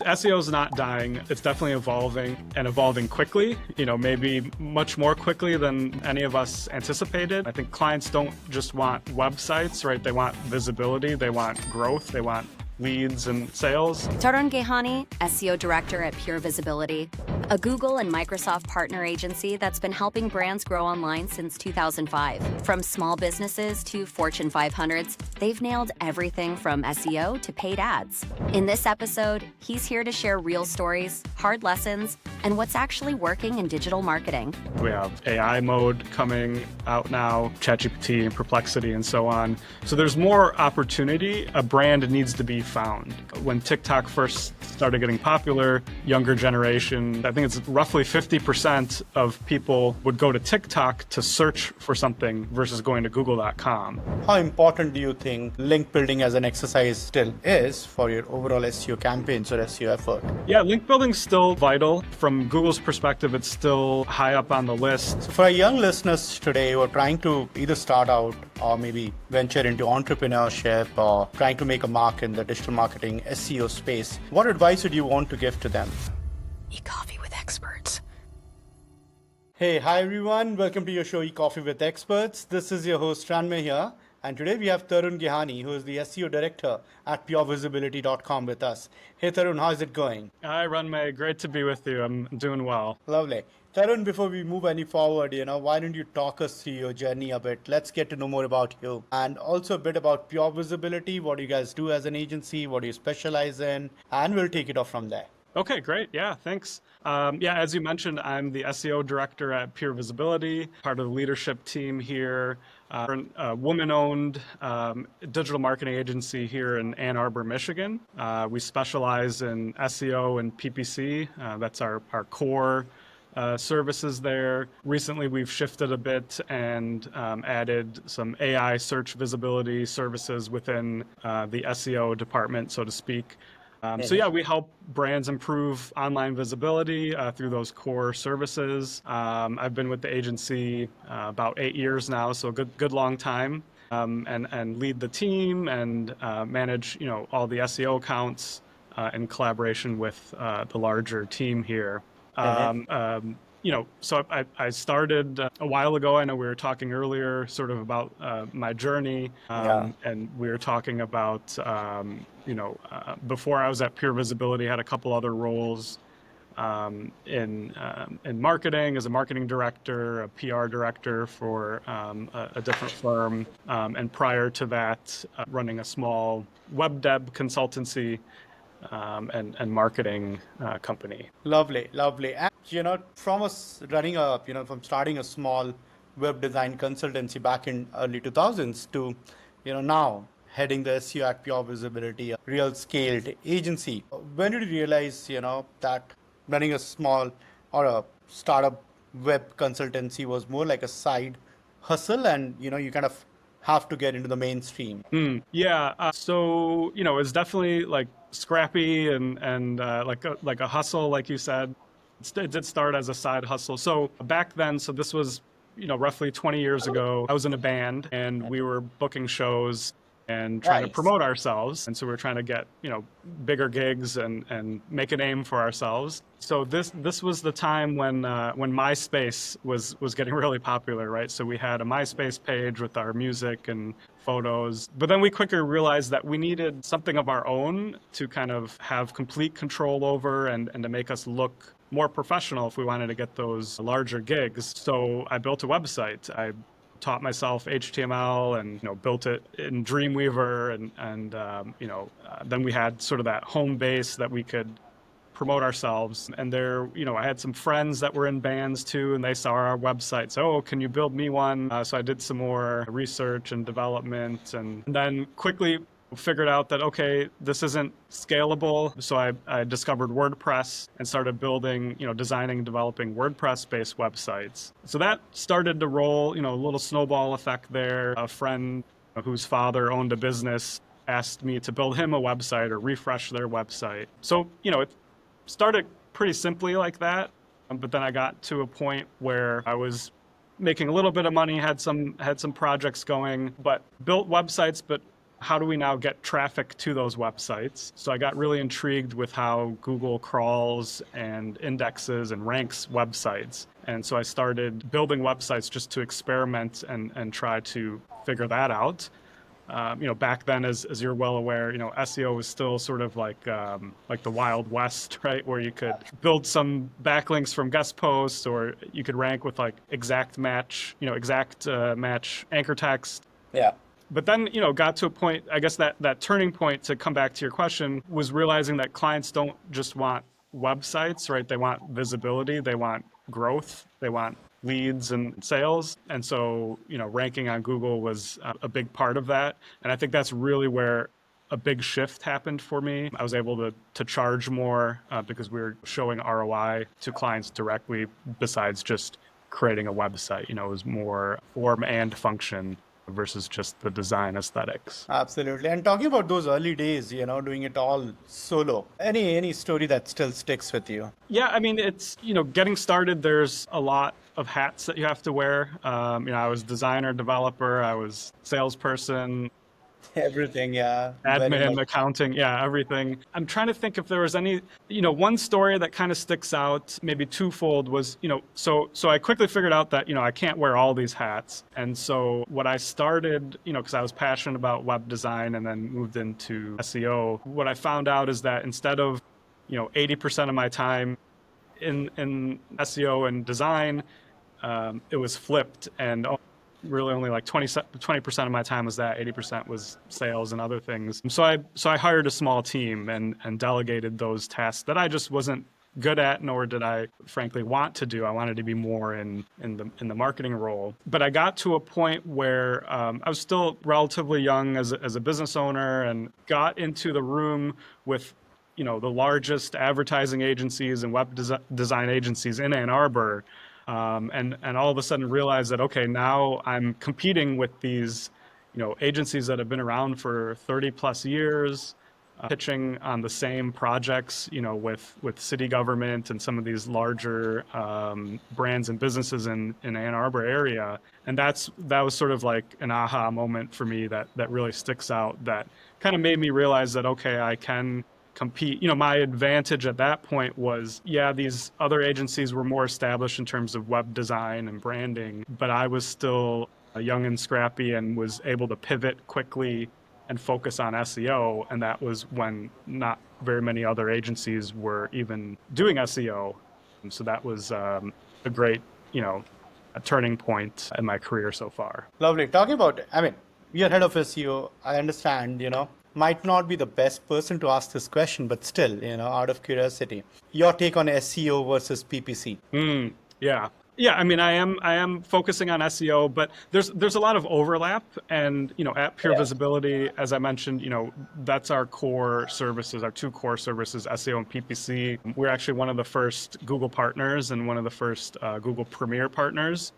SEO is not dying. It's definitely evolving and evolving quickly, maybe much more quickly than any of us anticipated. I think clients don't just want websites, right? They want visibility, they want growth, they want leads and sales. Tarun Gehani, SEO Director at Pure Visibility, a Google and Microsoft partner agency that's been helping brands grow online since 2005. From small businesses to Fortune 500s, they've nailed everything from SEO to paid ads. In this episode, he's here to share real stories, hard lessons, and what's actually working in digital marketing. We have AI mode coming out now, ChatGPT and Perplexity and so on. So there's more opportunity. A brand needs to be found. When TikTok first started getting popular, younger generation, I think it's roughly 50% of people would go to TikTok to search for something versus going to google.com. How important do you think link building as an exercise still is for your overall SEO campaigns or SEO effort? Yeah, link building's still vital. From Google's perspective, it's still high up on the list. So for our young listeners today who are trying to either start out or maybe venture into entrepreneurship or trying to make a mark in the digital marketing SEO space, what advice would you want to give to them? E-Coffee with Experts. Hey, hi everyone. Welcome to your show, E-Coffee with Experts. This is your host, Ranmay here. And today we have Tarun Gehani, who is the SEO Director at purevisibility.com with us. Hey Tarun, how's it going? Hi, Ranmay. Great to be with you. I'm doing well. Lovely. Tarun, before we move any forward, why don't you talk us through your journey a bit? Let's get to know more about you and also a bit about Pure Visibility, what you guys do as an agency, what do you specialize in, and we'll take it off from there. Okay, great. Yeah, thanks. As you mentioned, I'm the SEO Director at Pure Visibility, part of the leadership team here. A woman-owned digital marketing agency here in Ann Arbor, Michigan. We specialize in SEO and PPC. That's our core services there. Recently, we've shifted a bit and added some AI search visibility services within the SEO department, so to speak. We help brands improve online visibility through those core services. I've been with the agency about 8 years now, so a good long time, and lead the team and manage all the SEO accounts in collaboration with the larger team here. So I started a while ago. I know we were talking earlier sort of about my journey, and we were talking about, before I was at Pure Visibility, I had a couple other roles in marketing as a marketing director, a PR director for a different firm, and prior to that, running a small web dev consultancy and marketing company. Lovely. And, from us running from starting a small web design consultancy back in early 2000s to, now heading the SEO at Pure Visibility, a real scaled agency. When did you realize, that running a small or a startup web consultancy was more like a side hustle and, you kind of have to get into the mainstream? So it's definitely like scrappy and like a hustle, like you said. It did start as a side hustle. So back then, so this was roughly 20 years ago, I was in a band and we were booking shows and trying to promote ourselves. And so we were trying to get bigger gigs and make a name for ourselves. So this was the time when MySpace was getting really popular, right? So we had a MySpace page with our music and photos, but then we quickly realized that we needed something of our own to kind of have complete control over and to make us look more professional if we wanted to get those larger gigs. So I built a website. I taught myself HTML and built it in Dreamweaver and then we had sort of that home base that we could promote ourselves. And there, I had some friends that were in bands too, and they saw our website. So, can you build me one? So I did some more research and development, and then quickly figured out that, okay, this isn't scalable. So I discovered WordPress and started building, designing and developing WordPress-based websites. So that started to roll, a little snowball effect there. A friend whose father owned a business asked me to build him a website or refresh their website. So, it started pretty simply like that. But then I got to a point where I was making a little bit of money, had some projects going, but built websites, but how do we now get traffic to those websites? So I got really intrigued with how Google crawls and indexes and ranks websites. And so I started building websites just to experiment and try to figure that out. Back then, as you're well aware, SEO was still sort of like the Wild West, right? Where you could build some backlinks from guest posts, or you could rank with like exact match anchor text. Yeah. But then, got to a point, I guess that turning point, to come back to your question, was realizing that clients don't just want websites, right? They want visibility, they want growth, they want leads and sales. And so, ranking on Google was a big part of that. And I think that's really where a big shift happened for me. I was able to charge more because we were showing ROI to clients directly, besides just creating a website. It was more form and function versus just the design aesthetics. Absolutely. And talking about those early days, doing it all solo, any story that still sticks with you? Yeah, I mean, it's, getting started, there's a lot of hats that you have to wear. I was designer, developer, I was salesperson, Everything, yeah. Very admin, much. accounting, yeah, everything. I'm trying to think if there was any, one story that kind of sticks out, maybe twofold, was, so I quickly figured out that, I can't wear all these hats. And so what I started, because I was passionate about web design and then moved into SEO, what I found out is that instead of, 80% of my time in SEO and design, it was flipped, and really only like 20% of my time was that. 80% was sales and other things. So I hired a small team and delegated those tasks that I just wasn't good at, nor did I frankly want to do. I wanted to be more in the marketing role. But I got to a point where I was still relatively young as a business owner, and got into the room with the largest advertising agencies and web design agencies in Ann Arbor. And all of a sudden realized that, okay, now I'm competing with these, agencies that have been around for 30 plus years, pitching on the same projects, with city government and some of these larger brands and businesses in Ann Arbor area. And that was sort of like an aha moment for me that really sticks out, that kind of made me realize that, okay, I can compete. My advantage at that point was, yeah, these other agencies were more established in terms of web design and branding, but I was still young and scrappy and was able to pivot quickly and focus on SEO. And that was when not very many other agencies were even doing SEO. And so that was a great, a turning point in my career so far. Lovely. Talking about, you're head of SEO. I understand, might not be the best person to ask this question, but still, out of curiosity, your take on SEO versus PPC. Yeah. Yeah, I mean, I am focusing on SEO, but there's a lot of overlap, and at Pure Visibility, as I mentioned, that's our core services, our two core services, SEO and PPC. We're actually one of the first Google partners and one of the first Google Premier partners.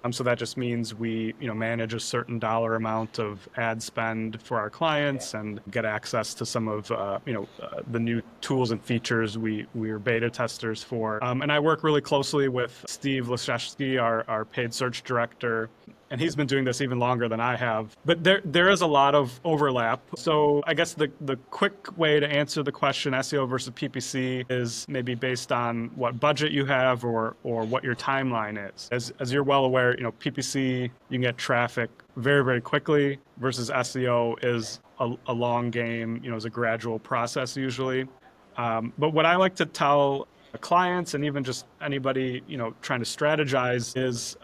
So that just means we, manage a certain dollar amount of ad spend for our clients and get access to some of, the new tools and features we're beta testers for. And I work really closely with Steve Leszewski, our paid search director, and he's been doing this even longer than I have. But there is a lot of overlap. So I guess the quick way to answer the question, SEO versus PPC, is maybe based on what budget you have or what your timeline is. As you're well aware, PPC, you can get traffic very, very quickly, versus SEO is a long game, is a gradual process usually. But what I like to tell clients, and even just anybody, trying to strategize, is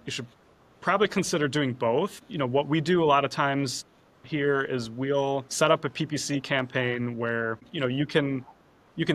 you should probably consider doing both. What we do a lot of times here is we'll set up a PPC campaign where, you can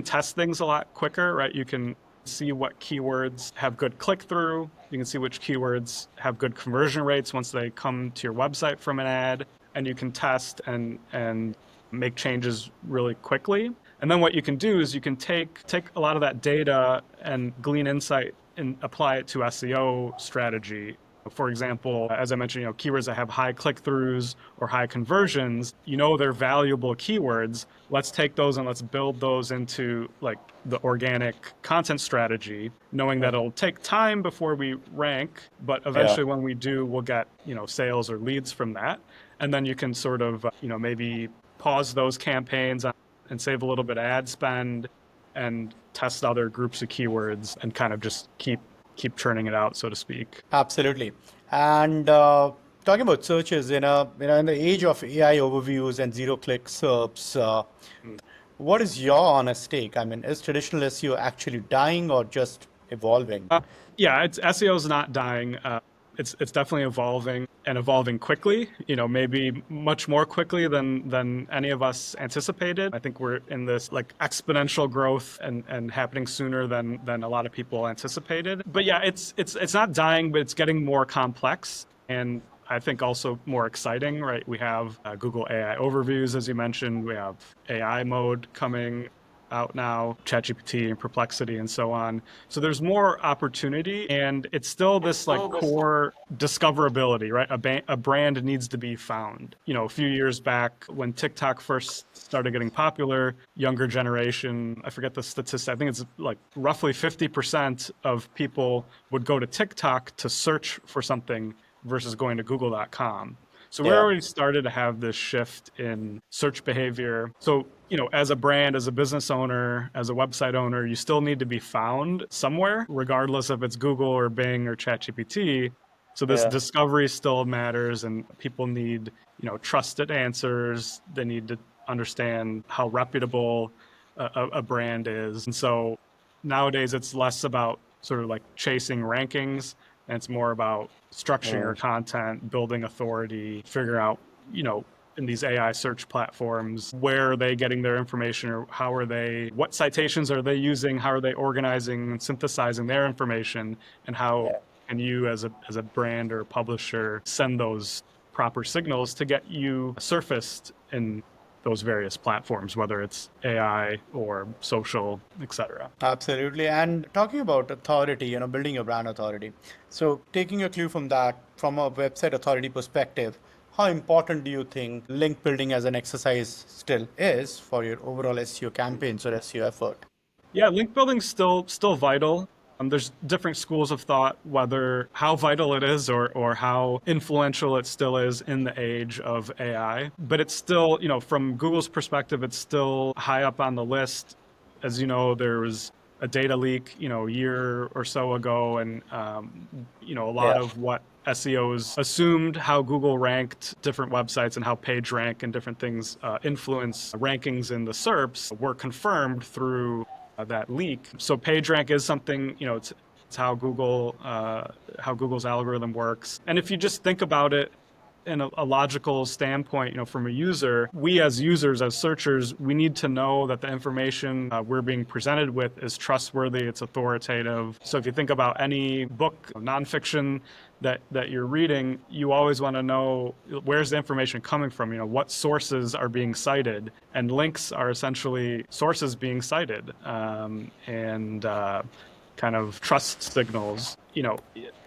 test things a lot quicker, right? You can see what keywords have good click-through. You can see which keywords have good conversion rates once they come to your website from an ad, and you can test and make changes really quickly. And then what you can do is you can take a lot of that data and glean insight and apply it to SEO strategy. For example, as I mentioned, keywords that have high click-throughs or high conversions, they're valuable keywords. Let's take those and let's build those into like the organic content strategy, knowing that it'll take time before we rank, but eventually when we do, we'll get, sales or leads from that. and then you can sort of, maybe pause those campaigns and save a little bit of ad spend and test other groups of keywords and kind of just keep churning it out, so to speak. Absolutely. And talking about searches, in the age of AI overviews and zero-click SERPs, what is your honest take? I mean, is traditional SEO actually dying or just evolving? Yeah, SEO is not dying. It's definitely evolving and evolving quickly. Maybe much more quickly than any of us anticipated. I think we're in this like exponential growth and happening sooner than a lot of people anticipated. But yeah, it's not dying, but it's getting more complex and I think also more exciting, right? We have Google AI overviews, as you mentioned. We have AI mode coming out now, ChatGPT and Perplexity and so on. So there's more opportunity, and it's still this like core discoverability, right? A brand needs to be found. A few years back when TikTok first started getting popular, younger generation, I forget the statistic, I think it's like roughly 50% of people would go to TikTok to search for something versus going to google.com. So we already started to have this shift in search behavior. So, as a brand, as a business owner, as a website owner, you still need to be found somewhere, regardless if it's Google or Bing or ChatGPT. So this discovery still matters, and people need, trusted answers. They need to understand how reputable a brand is. And so nowadays it's less about sort of like chasing rankings, and it's more about structuring your content, building authority, figure out, in these AI search platforms, where are they getting their information, or what citations are they using, how are they organizing and synthesizing their information, and how can you as a brand or publisher send those proper signals to get you surfaced in those various platforms, whether it's AI or social, etc. Absolutely. And talking about authority, building your brand authority. So taking a clue from that, from a website authority perspective, how important do you think link building as an exercise still is for your overall SEO campaigns or SEO effort? Yeah, link building's still vital. There's different schools of thought whether how vital it is or how influential it still is in the age of AI. But it's still, from Google's perspective, it's still high up on the list. As you know, there was a data leak, a year or so ago, and a lot of what SEOs assumed how Google ranked different websites and how PageRank and different things influence rankings in the SERPs were confirmed through that leak. So PageRank is something, it's how Google's algorithm works. And if you just think about it in a logical standpoint, from a user, we as users, as searchers, we need to know that the information we're being presented with is trustworthy, it's authoritative. So if you think about any book, nonfiction that you're reading, you always want to know where's the information coming from, what sources are being cited. And links are essentially sources being cited, and kind of trust signals.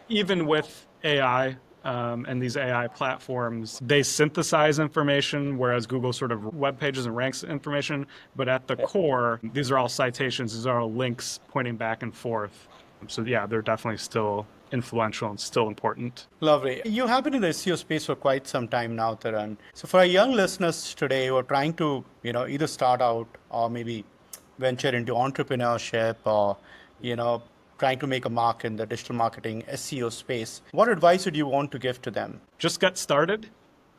Even with AI, and these AI platforms, they synthesize information, whereas Google sort of web pages and ranks information. But at the core, these are all citations, these are all links pointing back and forth. So yeah, they're definitely still influential and still important. Lovely. You have been in the SEO space for quite some time now, Tarun. So for our young listeners today who are trying to, either start out or maybe venture into entrepreneurship or, trying to make a mark in the digital marketing SEO space, what advice would you want to give to them? Just get started.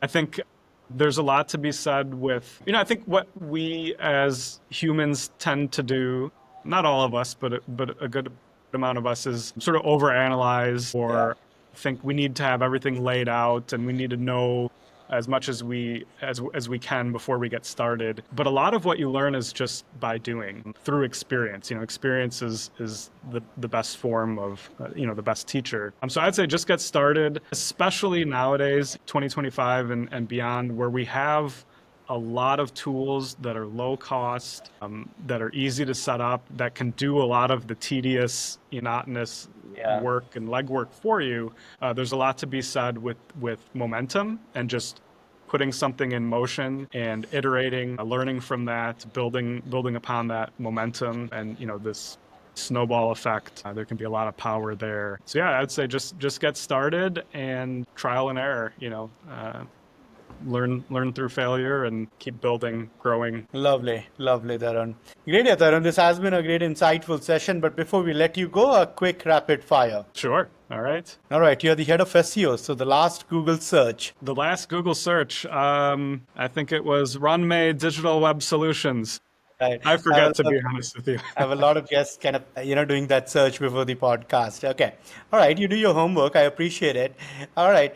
I think there's a lot to be said with, I think what we as humans tend to do, not all of us, but a good amount of us, is sort of overanalyze or think we need to have everything laid out and we need to know as much as we can before we get started. But a lot of what you learn is just by doing, through experience. Experience is the best form of, the best teacher. So I'd say just get started, especially nowadays, 2025 and beyond, where we have a lot of tools that are low cost, that are easy to set up, that can do a lot of the tedious, monotonous work and legwork for you. There's a lot to be said with momentum and just putting something in motion and iterating, learning from that, building upon that momentum, and this snowball effect. There can be a lot of power there. So yeah, I'd say just get started and trial and error. learn through failure and keep building, growing. Lovely, lovely, Tarun. Great, yeah, Tarun. This has been a great, insightful session. But before we let you go, a quick rapid fire. Sure. All right. All right, you're the head of SEO. So the last Google search. The last Google search, I think it was Ranmay Digital Web Solutions. Right. I forget, to be honest with you. I have a lot of guests kind of, doing that search before the podcast. Okay. All right. You do your homework. I appreciate it. All right.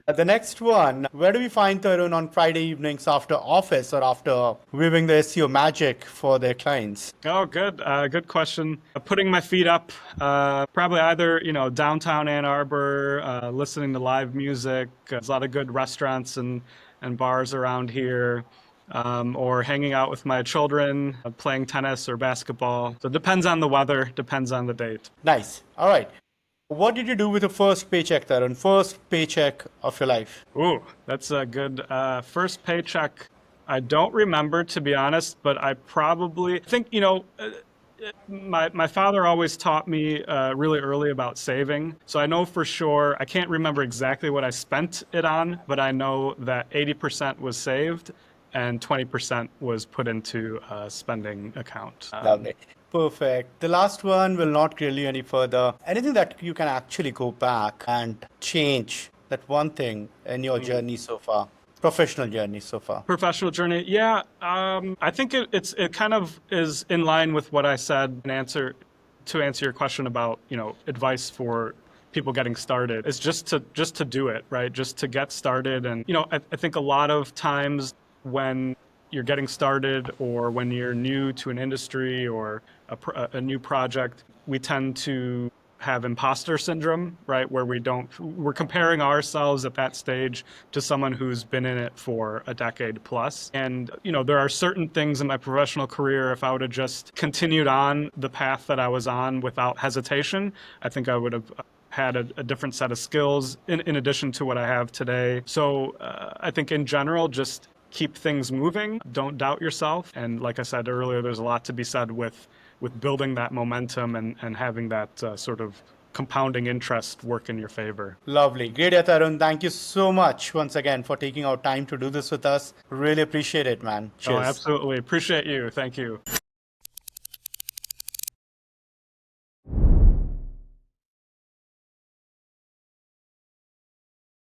The next one, where do we find Tarun on Friday evenings after office or after weaving the SEO magic for their clients? Oh, good. Good question. Putting my feet up, probably either, downtown Ann Arbor, listening to live music. There's a lot of good restaurants and bars around here. Or hanging out with my children, playing tennis or basketball. So it depends on the weather, depends on the date. Nice. All right. What did you do with the first paycheck, Tarun? First paycheck of your life? Ooh, that's a good first paycheck. I don't remember, to be honest, but I probably think, my father always taught me really early about saving. So I know for sure, I can't remember exactly what I spent it on, but I know that 80% was saved and 20% was put into a spending account. Lovely. Perfect. The last one will not grill you any further. Anything that you can actually go back and change, that one thing in your journey so far, professional journey so far? Professional journey, yeah. I think it kind of is in line with what I said to answer your question about advice for people getting started. Is just to do it, right? Just to get started, and I think a lot of times when you're getting started or when you're new to an industry or a new project, we tend to have imposter syndrome, right? Where we're comparing ourselves at that stage to someone who's been in it for a decade plus. And, there are certain things in my professional career, if I would have just continued on the path that I was on without hesitation, I think I would have had a different set of skills in addition to what I have today. So I think in general, just keep things moving. Don't doubt yourself. And like I said earlier, there's a lot to be said with building that momentum and having that sort of compounding interest work in your favor. Lovely. Great, Tarun. Thank you so much once again for taking our time to do this with us. Really appreciate it, man. Cheers. Oh, absolutely. Appreciate you. Thank you.